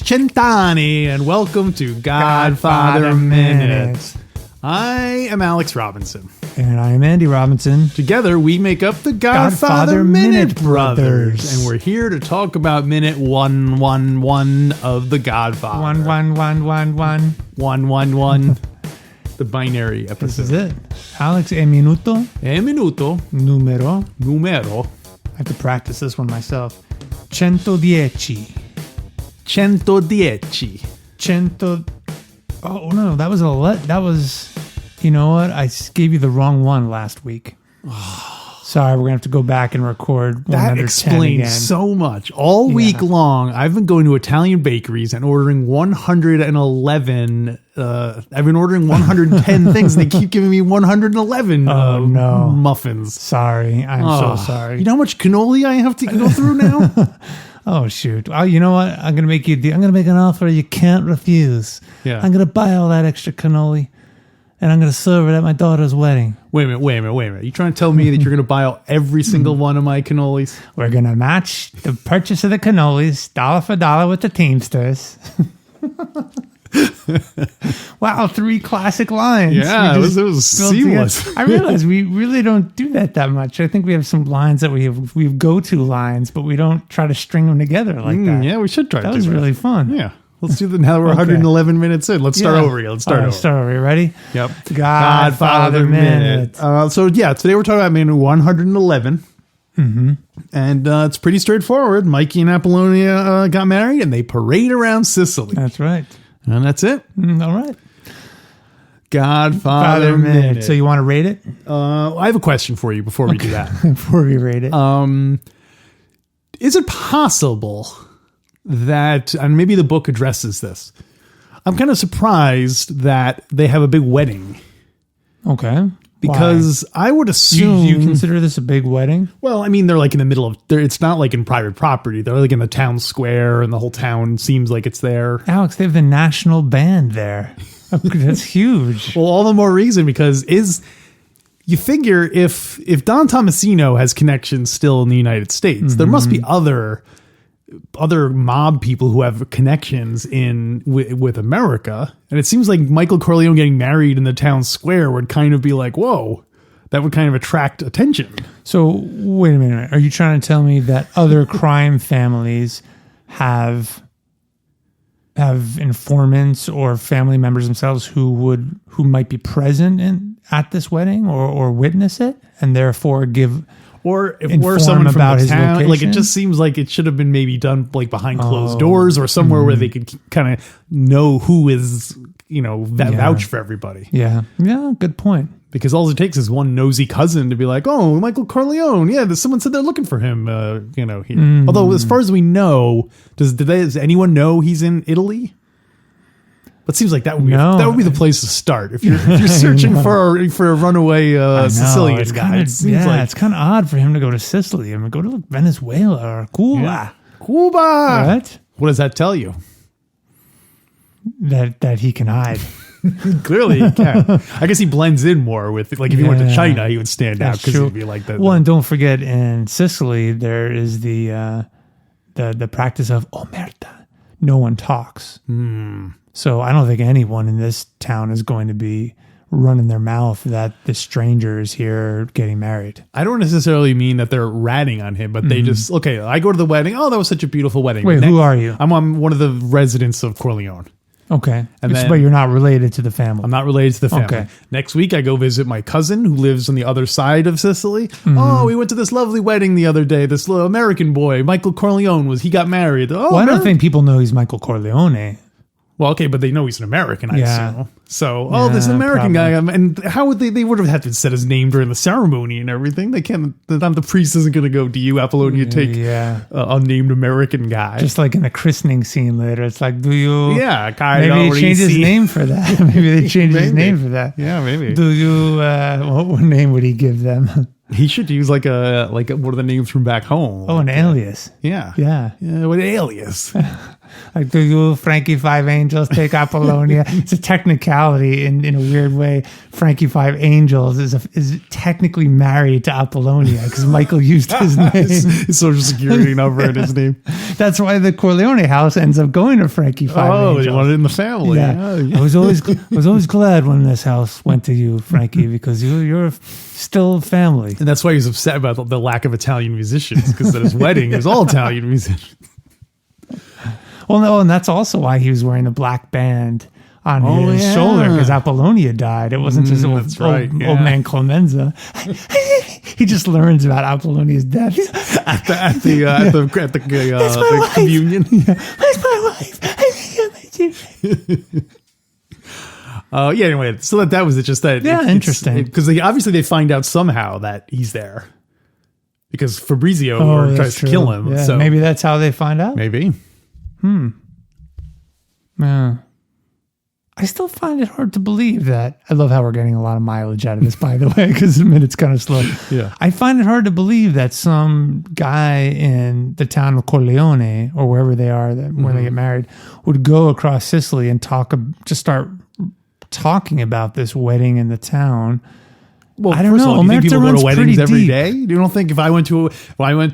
Centani, and welcome to Godfather Minute. I am Alex Robinson. And I am Andy Robinson. Together, we make up the Godfather Minute Brothers. And we're here to talk about minute 111 of the Godfather. 11111. 111. The binary episode. This is it. Alex, e minuto. E minuto. Numero. I have to practice this one myself. 110. 110. Oh no, that was. You know what? I gave you the wrong one last week. Sorry, we're gonna have to go back and record. That explains so much. All week long, I've been going to Italian bakeries and ordering 111. I've been ordering 110 things, and they keep giving me 111 muffins. Sorry, I'm so sorry. You know how much cannoli I have to go through now? Oh shoot! Oh, you know what? I'm gonna make an offer you can't refuse. Yeah. I'm gonna buy all that extra cannoli, and I'm gonna serve it at my daughter's wedding. Wait a minute. You trying to tell me that you're gonna buy out every single one of my cannolis? We're gonna match the purchase of the cannolis dollar for dollar with the Teamsters. Wow, 3 classic lines. Yeah, it was seamless. I realize we really don't do that much. I think we have some lines that we have go-to lines, but we don't try to string them together like that. Yeah, we should try to do that. That was really fun. Yeah. Let's do that now that we're 111 minutes in. Let's start over here. Let's start over. You ready? Yep. Godfather Minute. Today we're talking about minute 111. Mm-hmm. And it's pretty straightforward. Mikey and Apollonia got married, and they parade around Sicily. That's right. And that's it. All right. Godfather Minute. So you want to rate it? I have a question for you before we do that. Before we rate it. Is it possible that, and maybe the book addresses this, I'm kind of surprised that they have a big wedding. Okay. Because why? I would assume... You consider this a big wedding? Well, I mean, they're like in the middle of... It's not like in private property. They're like in the town square, and the whole town seems like it's there. Alex, they have the national band there. That's huge. Well, all the more reason, because you figure if Don Tomasino has connections still in the United States, there must be other mob people who have connections with America. And it seems like Michael Corleone getting married in the town square would kind of be like, whoa, that would kind of attract attention. So wait a minute. Are you trying to tell me that other crime families have informants or family members themselves who might be present at this wedding or witness it, and therefore give... Or if we're someone from about the his town, location? like it just seems like it should have been maybe done like behind closed doors or somewhere where they could kind of know who is, vouch for everybody. Yeah. Yeah. Good point. Because all it takes is one nosy cousin to be like, oh, Michael Corleone. Yeah, someone said they're looking for him, here. Although as far as we know, does anyone know he's in Italy? It seems like that would be the place to start if you're searching for a runaway Sicilian guy. It's kind of odd for him to go to Sicily. I mean, go to Venezuela or Cuba. Yeah. Cuba. What? What does that tell you? That he can hide. Clearly he can. I guess he blends in more with, like, if he went to China, he would stand out because he'd be like that. Well, and don't forget, in Sicily there is the practice of omerta. No one talks. So I don't think anyone in this town is going to be running their mouth that the stranger is here getting married. I don't necessarily mean that they're ratting on him, but they just, I go to the wedding. Oh, that was such a beautiful wedding. Wait, who are you? I'm one of the residents of Corleone. Okay. But you're not related to the family. I'm not related to the family. Okay. Next week, I go visit my cousin who lives on the other side of Sicily. Oh, we went to this lovely wedding the other day. This little American boy, Michael Corleone, he got married. Oh, well, I don't think people know he's Michael Corleone. Well, okay, but they know he's an American, I assume. So, there's an Yeah, American guy. probably. And how would they would have had to set his name during the ceremony and everything. They can't, the priest isn't going to go, do you, Apollonia, take a unnamed American guy? Just like in the christening scene later, it's like, do you? Yeah, Maybe they change his name for that. Maybe they change his name for that. Yeah, maybe. Do you? What name would he give them? He should use like one of the names from back home. Oh, an alias. Yeah. Yeah. What an alias. Like, do you, Frankie Five Angels, take Apollonia? It's a technicality in a weird way. Frankie Five Angels is technically married to Apollonia because Michael used his name. His social security number and his name. That's why the Corleone house ends up going to Frankie Five Angels. Oh, they wanted it in the family. Yeah. Yeah. I was always glad when this house went to you, Frankie, because you're still family. And that's why he was upset about the lack of Italian musicians, because at his wedding, it was all Italian musicians. Well, no, and that's also why he was wearing the black band on his shoulder, because Apollonia died. It wasn't just old man Clemenza. He just learns about Apollonia's death at the communion. Yeah. Where's my wife? Anyway, so that was it. Just that. Yeah, interesting. Because they find out somehow that he's there, because Fabrizio tries to kill him. Yeah, so maybe that's how they find out. Maybe. Yeah. I still find it hard to believe that. I love how we're getting a lot of mileage out of this, by the way, because the minute's kind of slow. Yeah. I find it hard to believe that some guy in the town of Corleone or wherever they are, where they get married, would go across Sicily and start talking about this wedding in the town. Well, I don't know. Do you think people go to weddings every deep. day? You don't think if I went to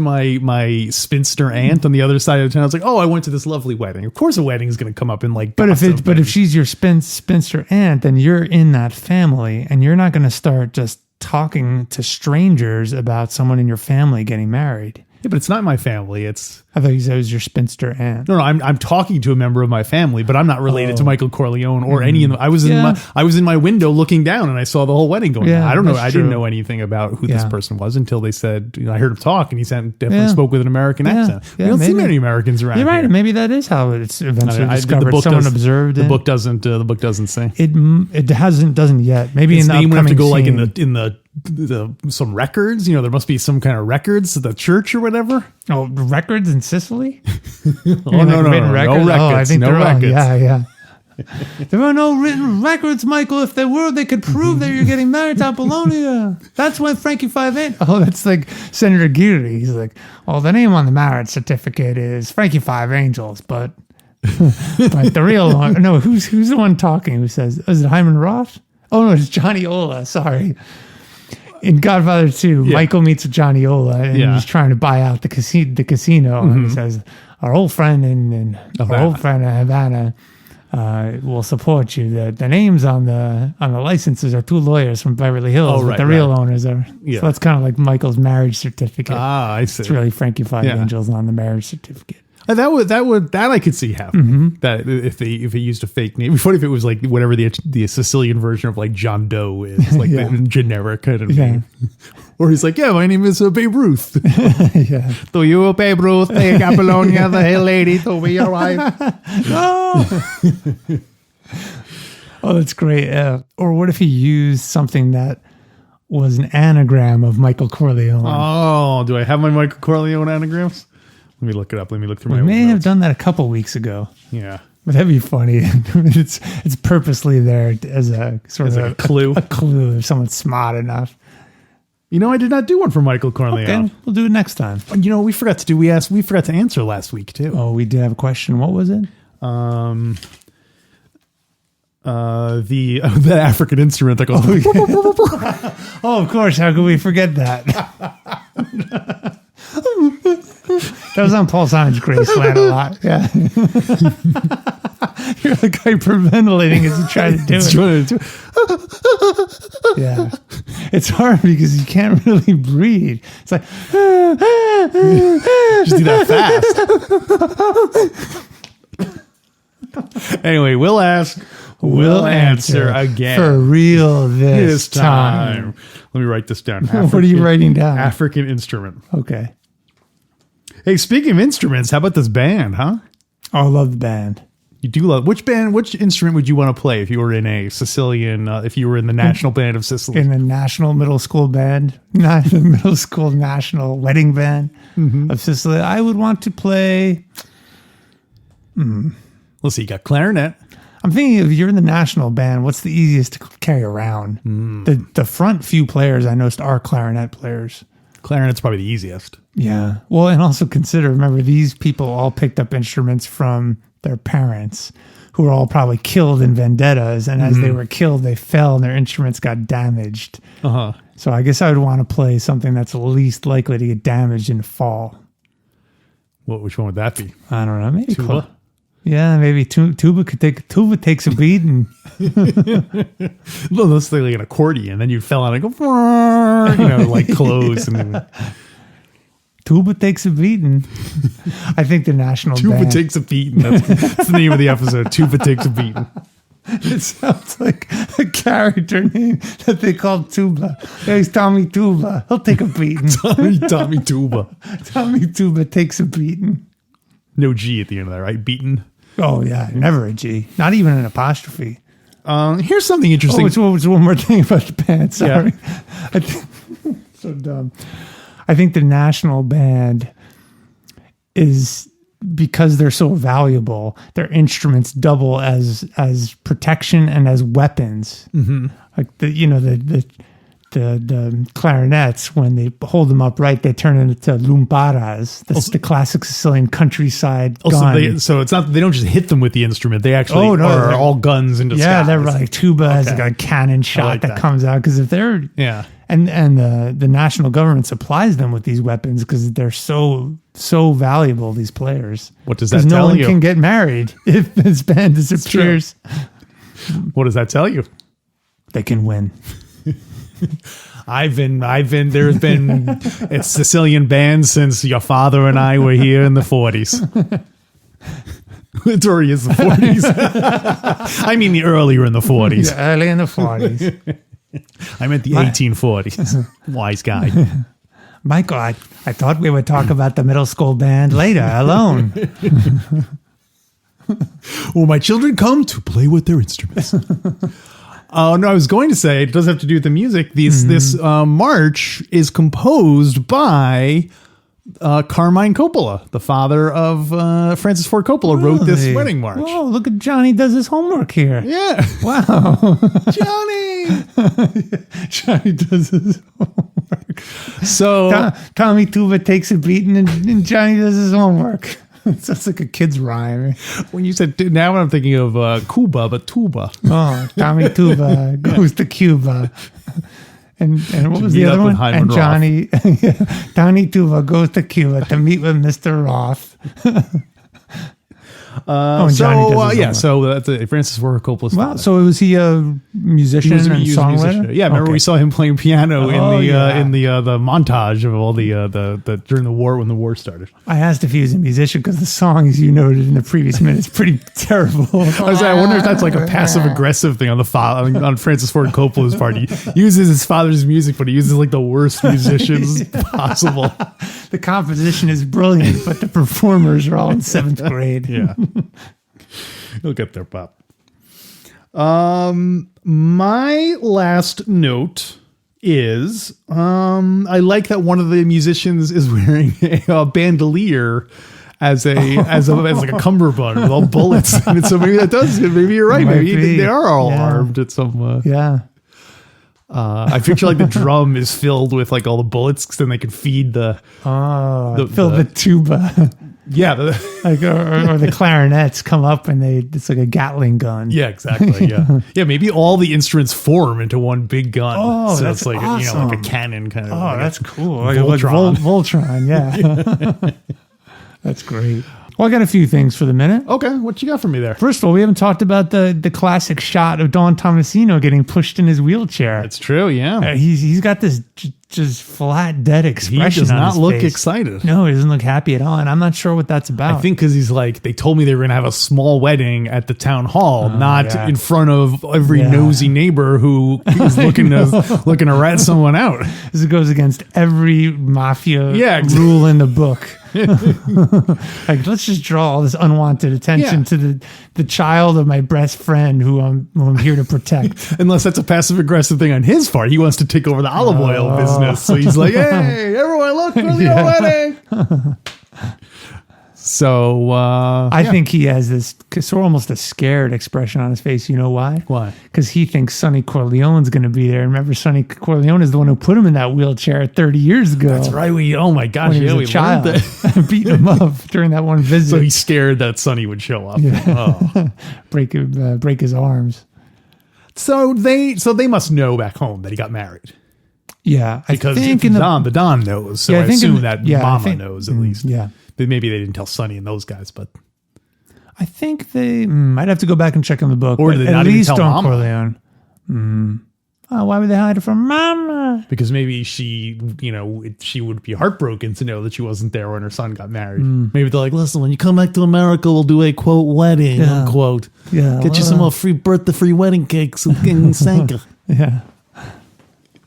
my spinster aunt on the other side of town, I was like, oh, I went to this lovely wedding. Of course, a wedding is going to come up in like. But if she's your spinster aunt, then you're in that family, and you're not going to start just talking to strangers about someone in your family getting married. Yeah, but it's not my family. I thought you said it was your spinster aunt. No, I'm talking to a member of my family, but I'm not related to Michael Corleone or any of them. I was in my window looking down, and I saw the whole wedding going on. I don't know. I didn't know anything about who this person was until they said, I heard him talk, and he definitely spoke with an American accent. We don't see many Americans around. You're right. Here. Maybe that is how it's eventually discovered. Someone observed it. The book doesn't say. It doesn't yet. Maybe his in the name would have to go scene. like in the some records. There must be some kind of records at the church or whatever. Oh, records in Sicily? No records. I think no records. Yeah. There are no written records, Michael. If there were, they could prove that you're getting married to Apollonia. That's when Frankie Five Angels. Oh, that's like Senator Geary. He's like, the name on the marriage certificate is Frankie Five Angels, but the real one. No, who's the one talking? Who says? Is it Hyman Roth? Oh no, it's Johnny Ola. Sorry. In Godfather 2, Michael meets with Johnny Ola, and he's trying to buy out the casino. And he says, "Our old friend in Havana will support you. The names on the licenses are two lawyers from Beverly Hills, but the real owners are." So that's kind of like Michael's marriage certificate. Ah, I see. It's really Frankie Five Angels on the marriage certificate. That I could see happening. That if they used a fake name, it'd be funny if it was like whatever the Sicilian version of like John Doe is, like the generic kind of name. Or he's like, my name is Babe Ruth. Do you, Babe Ruth, take Apollonia, the hill lady, to be your wife? Oh, that's great. Or what if he used something that was an anagram of Michael Corleone? Oh, do I have my Michael Corleone anagrams? Let me look it up. Let me look through my We may notes. have done that a couple weeks ago. Yeah. But that'd be funny. It's purposely there as a sort of a clue. A clue if someone's smart enough. I did not do one for Michael Corleone. Okay, we'll do it next time. We forgot to answer last week too. Oh, we did have a question. What was it? The African instrument that goes. Oh, of course. How could we forget that? That was on Paul Simon's Graceland a lot. Yeah. You're like hyperventilating as you try to do it. Yeah. It's hard because you can't really breathe. It's like just do that fast. Anyway, we'll ask. We'll answer again. For real this time. Let me write this down. What are you writing down? African instrument. Okay. Hey, speaking of instruments, how about this band, huh? Oh, I love the band. You do love which instrument would you want to play if you were in a Sicilian? If you were in the national band of Sicily, in the national middle school band, not the middle school national wedding band of Sicily, I would want to play. Let's see. You got clarinet. I'm thinking if you're in the national band, what's the easiest to carry around? The front few players I noticed are clarinet players. Clarinet's probably the easiest. Yeah. Well, and also remember, these people all picked up instruments from their parents who were all probably killed in vendettas. And as they were killed, they fell and their instruments got damaged. So I guess I would want to play something that's least likely to get damaged in the fall. Which one would that be? I don't know. Maybe Tuba? Yeah, maybe Tuba takes a beat and Well, that's like an accordion. Then you fell on it, go, like close. And Tuba takes a beating. I think the national Tuba band. takes a beating. That's the name of the episode. Tuba takes a beating. It sounds like a character name that they call Tuba. Yeah, he's Tommy Tuba. He'll take a beating. Tommy Tuba. Tommy Tuba takes a beating. No G at the end of that, right? Beaten. Oh, yeah. Never a G. Not even an apostrophe. Here's something interesting. Oh, it's one more thing about the band. Sorry. Yeah. So dumb. I think the national band is, because they're so valuable, their instruments double as protection and as weapons. Like the clarinets, when they hold them upright, they turn into lumparas. That's the classic Sicilian countryside gun. So it's not, they don't just hit them with the instrument. They actually are all guns in disguise. Yeah, they're like tuba has like a cannon shot that comes out, because if they're and the national government supplies them with these weapons because they're so valuable. These players. What does that tell you? Because no one can get married if this band disappears. What does that tell you? They can win. There's been it's Sicilian bands since your father and I were here in the 40s. It's already is the 40s. I mean, the earlier in the 40s. Yeah, early in the 40s. I meant the 1840s. Wise guy. Michael, I thought we would talk about the middle school band later, alone. Well, my children come to play with their instruments. Oh, no, I was going to say, it does have to do with the music. This march is composed by Carmine Coppola, the father of Francis Ford Coppola, wrote this wedding march. Whoa, look at Johnny does his homework here. Yeah. Wow. Johnny! Johnny does his homework. So Tommy Tuba takes a beating and Johnny does his homework. It sounds like a kid's rhyme. When you said, now I'm thinking of Cuba, but tuba. Oh, Tommy Tuba goes to Cuba. And what was the other one? And Johnny, Tommy Tuba goes to Cuba to meet with Mr. Roth. So that's Francis Ford Coppola's father. So was he a musician and songwriter? Yeah, remember we saw him playing piano in the montage of all the during the war, when the war started. I asked if he was a musician because the song, as you noted in the previous minute, is pretty terrible. I wonder if that's like a passive aggressive thing on on Francis Ford Coppola's part. He uses his father's music, but he uses like the worst musicians possible. The composition is brilliant, but the performers are all in 7th grade. Yeah. He'll get there, Pop. My last note is I like that one of the musicians is wearing a bandolier as like a cummerbund with all bullets. And so maybe that does. Maybe you're right. Maybe they are all armed at some. I picture like the drum is filled with like all the bullets, because then they can feed the tuba. Yeah, or the clarinets come up and it's like a Gatling gun. Yeah, exactly. Yeah, yeah. Maybe all the instruments form into one big gun. Oh, so that's it's like awesome. like a cannon kind of. Oh, like that's cool. Voltron. Voltron. Yeah, that's great. Well, I got a few things for the minute. Okay, what you got for me there? First of all, we haven't talked about the classic shot of Don Tomasino getting pushed in his wheelchair. That's true, yeah. He's got this just flat, dead expression. He does on not his look face. Excited. No, he doesn't look happy at all, and I'm not sure what that's about. I think because he's like, they told me they were going to have a small wedding at the town hall, not in front of every nosy neighbor who is looking to rat someone out. This goes against every mafia rule in the book. Like, let's just draw all this unwanted attention to the child of my best friend who I'm here to protect. Unless that's a passive aggressive thing on his part. He wants to take over the olive oil business. So he's like, hey, everyone, look for the wedding. So I think he has this almost a scared expression on his face. You know why? Why? Because he thinks Sonny Corleone's going to be there. Remember, Sonny Corleone is the one who put him in that wheelchair 30 years ago. That's right. Oh my gosh, when he was a child, beating him up during that one visit. So he's scared that Sonny would show up. Yeah. Oh. break his arms. So they must know back home that he got married. Yeah, because the Don knows. So I assume that Mama knows at least. Yeah. But maybe they didn't tell Sonny and those guys, but I think they I'd have to go back and check on the book. Or did they not even tell Don Mama? Corleone. Why would they hide it from Mama? Because maybe she would be heartbroken to know that she wasn't there when her son got married. Maybe they're like, listen, when you come back to America, we'll do a quote wedding, unquote. Yeah, get you some more free wedding cakes and Sanka. Yeah.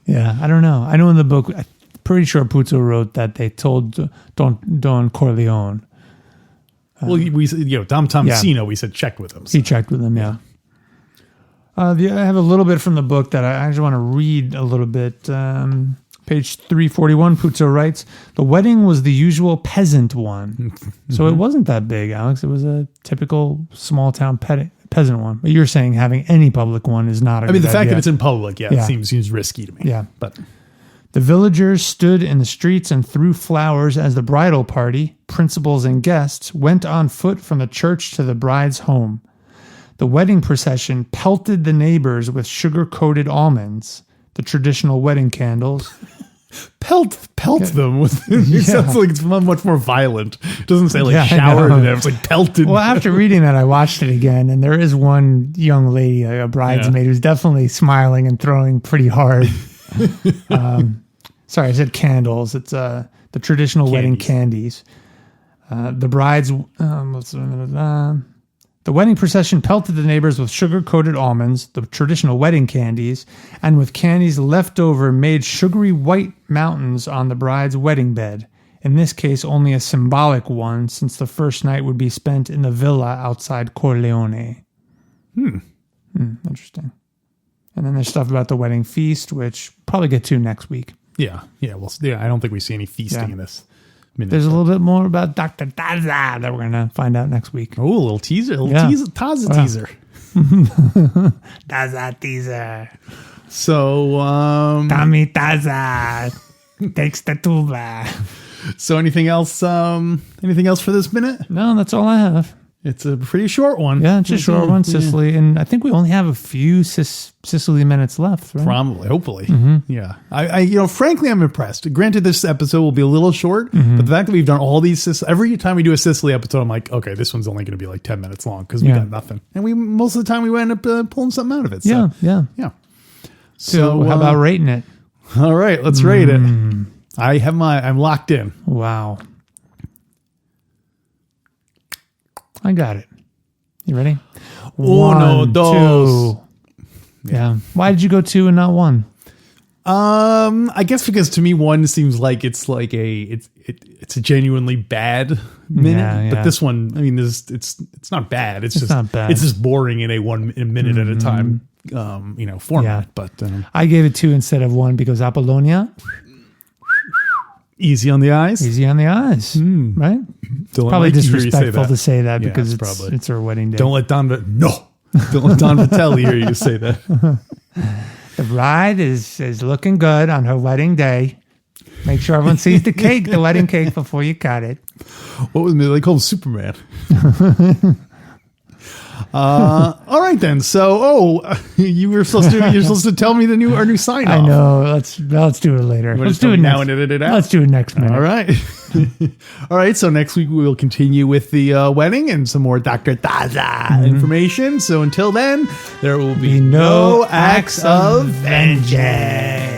Yeah, I don't know. I know in the book, I'm pretty sure Puzo wrote that they told Don Corleone. Well, Dom Tomasino, we said checked with him. So. He checked with him, yeah. I have a little bit from the book that I actually want to read a little bit. Page 341, Puzo writes, the wedding was the usual peasant one. So it wasn't that big, Alex. It was a typical small-town peasant one. But you're saying having any public one is not a good the fact idea. that it's in public, it seems risky to me. Yeah. But the villagers stood in the streets and threw flowers as the bridal party, principals and guests, went on foot from the church to the bride's home. The wedding procession pelted the neighbors with sugar-coated almonds, the traditional wedding candles. Pelt them with. It sounds like it's much more violent. It doesn't say showered in it. It's like pelted. Well, after reading that, I watched it again, and there is one young lady, a bridesmaid, who's definitely smiling and throwing pretty hard. Sorry, I said candles. It's the traditional wedding candies. The bride's. The wedding procession pelted the neighbors with sugar-coated almonds, the traditional wedding candies, and with candies left over made sugary white mountains on the bride's wedding bed. In this case, only a symbolic one, since the first night would be spent in the villa outside Corleone. Interesting. And then there's stuff about the wedding feast, which we'll probably get to next week. Yeah. I don't think we see any feasting in this. There's a little bit more about Dr. Taza that we're going to find out next week. Oh, a little teaser. Taza teaser. Taza teaser. So, Tommy Taza takes the tuba. So anything else for this minute? No, that's all I have. It's a pretty short one. Yeah, it's a short one, Sicily. And I think we only have a few Sicily minutes left, right? Probably, hopefully. Yeah. I frankly, I'm impressed. Granted, this episode will be a little short, but the fact that we've done all these, every time we do a Sicily episode, I'm like, okay, this one's only going to be like 10 minutes long because we got nothing. And most of the time we end up pulling something out of it. So, yeah. So how about rating it? All right, let's rate it. I'm locked in. Wow. I got it. You ready? Uno, dos. 2. Yeah. Why did you go 2 and not 1? I guess because to me 1 seems like it's a genuinely bad minute, but this one, it's not bad. It's just not bad. It's just boring in a minute at a time, format. Yeah. But I gave it 2 instead of 1 because Apollonia. Easy on the eyes. Easy on the eyes, right? Probably disrespectful to say that because it's her wedding day. Don't let Don Vitelli hear you say that. The bride is looking good on her wedding day. Make sure everyone sees the cake, the wedding cake, before you cut it. What was it? They call him Superman. All right then. So, you're supposed to tell me our new sign off. I know. Let's do it later. Let's do it now and edit it out. Let's do it next minute. All right. All right. So next week we will continue with the wedding and some more Dr. Taza information. So until then, there will be no acts of vengeance.